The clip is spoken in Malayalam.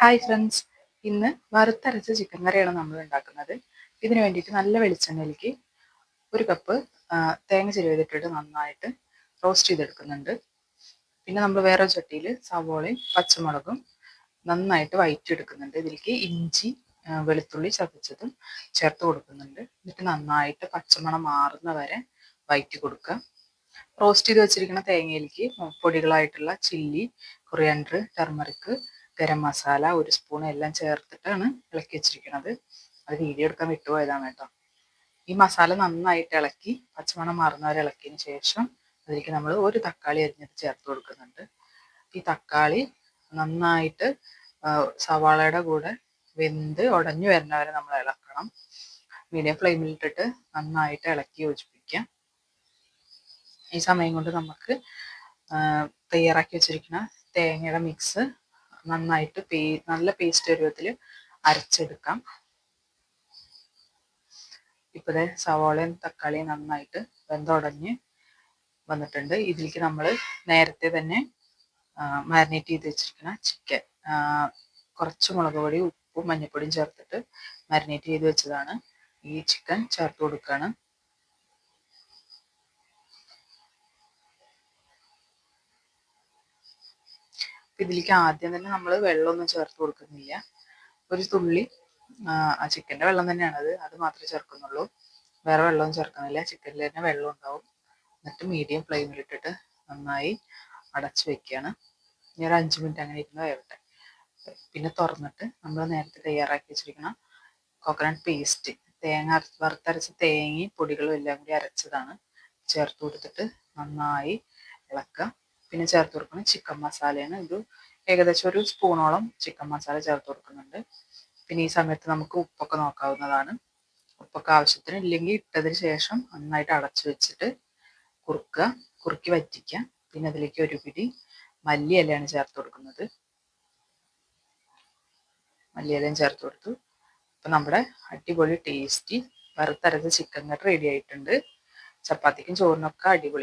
ഹായ് ഫ്രണ്ട്സ്, ഇന്ന് വറുത്തരച്ച ചിക്കൻ കറിയാണ് നമ്മൾ ഉണ്ടാക്കുന്നത്. ഇതിന് വേണ്ടിയിട്ട് നല്ല വെളിച്ചെണ്ണയിലേക്ക് 1 കപ്പ് തേങ്ങ ചിരവിതിട്ടിട്ട് നന്നായിട്ട് റോസ്റ്റ് ചെയ്തെടുക്കുന്നുണ്ട്. പിന്നെ നമ്മൾ വേറെ ചട്ടിയിൽ സവോളയും പച്ചമുളകും നന്നായിട്ട് വഴറ്റിയെടുക്കുന്നുണ്ട്. ഇതിലേക്ക് ഇഞ്ചി വെളുത്തുള്ളി ചതച്ചതും ചേർത്ത് കൊടുക്കുന്നുണ്ട്. എന്നിട്ട് നന്നായിട്ട് പച്ചമണം മാറുന്ന വരെ വഴറ്റി കൊടുക്കുക. റോസ്റ്റ് ചെയ്ത് വെച്ചിരിക്കുന്ന തേങ്ങയിലേക്ക് പൊടികളായിട്ടുള്ള chilli, coriander, turmeric, garam masala 1 spoon എല്ലാം ചേർത്തിട്ടാണ് ഇളക്കി വെച്ചിരിക്കുന്നത്. അത് വീഡിയോ എടുക്കാൻ വിട്ടുപോയതാണ് കേട്ടോ. ഈ മസാല നന്നായിട്ട് ഇളക്കി പച്ചമണം മാറുന്നവരെ ഇളക്കിയതിന് ശേഷം അതിലേക്ക് നമ്മൾ 1 തക്കാളി അരിഞ്ഞത് ചേർത്ത് കൊടുക്കുന്നുണ്ട്. ഈ തക്കാളി നന്നായിട്ട് സവാളയുടെ കൂടെ വെന്ത് ഉടഞ്ഞു വരുന്നവരെ നമ്മൾ ഇളക്കണം. മീഡിയം ഫ്ലെയിമിൽ ഇട്ടിട്ട് നന്നായിട്ട് ഇളക്കി യോജിപ്പിക്കാം. ഈ സമയം കൊണ്ട് നമുക്ക് തയ്യാറാക്കി വെച്ചിരിക്കുന്ന തേങ്ങയുടെ മിക്സ് നന്നായിട്ട് നല്ല പേസ്റ്റ് രൂപത്തിൽ അരച്ചെടുക്കാം. ഇപ്പോഴേ സവാളയും തക്കാളിയും നന്നായിട്ട് വെന്തുടഞ്ഞ് വന്നിട്ടുണ്ട്. ഇതിലേക്ക് നമ്മൾ നേരത്തെ തന്നെ മാരിനേറ്റ് ചെയ്ത് വെച്ചിരിക്കുന്ന ചിക്കൻ കുറച്ച് മുളക് പൊടി, ഉപ്പും മഞ്ഞൾപ്പൊടിയും ചേർത്തിട്ട് മാരിനേറ്റ് ചെയ്ത് വെച്ചതാണ്. ഈ ചിക്കൻ ചേർത്ത് കൊടുക്കുകയാണ്. ഇതിലേക്ക് ആദ്യം തന്നെ നമ്മൾ വെള്ളമൊന്നും ചേർത്ത് കൊടുക്കുന്നില്ല. ഒരു തുള്ളി ആ ചിക്കൻ്റെ വെള്ളം തന്നെയാണത്, അത് മാത്രമേ ചേർക്കുന്നുള്ളൂ. വേറെ വെള്ളമൊന്നും ചേർക്കുന്നില്ല. ചിക്കനിൽ തന്നെ വെള്ളം ഉണ്ടാവും. എന്നിട്ട് മീഡിയം ഫ്ലെയിമിലിട്ടിട്ട് നന്നായി അടച്ചു വെക്കുകയാണ്. ഇനി ഒരു 5 മിനിറ്റ് അങ്ങനെ ഇരുന്ന് വേവട്ടെ. പിന്നെ തുറന്നിട്ട് നമ്മൾ നേരത്തെ തയ്യാറാക്കി വെച്ചിരിക്കുന്ന കോക്കനട്ട് പേസ്റ്റ്, വറുത്തരച്ച തേങ്ങയും പൊടികളും എല്ലാം കൂടി അരച്ചതാണ് ചേർത്ത് കൊടുത്തിട്ട് നന്നായി ഇളക്കുക. പിന്നെ ചേർത്ത് കൊടുക്കുന്നത് ചിക്കൻ മസാലയാണ്. ഏകദേശം 1 സ്പൂണോളം ചിക്കൻ മസാല ചേർത്ത് കൊടുക്കുന്നുണ്ട്. പിന്നെ ഈ സമയത്ത് നമുക്ക് ഉപ്പൊക്കെ നോക്കാവുന്നതാണ്. ഉപ്പൊക്കെ ആവശ്യത്തിന് ഇല്ലെങ്കിൽ ഇട്ടതിന് ശേഷം നന്നായിട്ട് അടച്ചു വെച്ചിട്ട് കുറുക്കി വറ്റിക്കുക. പിന്നെ അതിലേക്ക് 1 പിടി മല്ലിയിലയാണ് ചേർത്ത് കൊടുക്കുന്നത്. മല്ലിയിലയും ചേർത്ത് കൊടുത്തു. അപ്പം നമ്മുടെ അടിപൊളി ടേസ്റ്റി വറുത്തരച്ച ചിക്കൻ കറി റെഡി ആയിട്ടുണ്ട്. ചപ്പാത്തിക്കും ചോറിനൊക്കെ അടിപൊളി.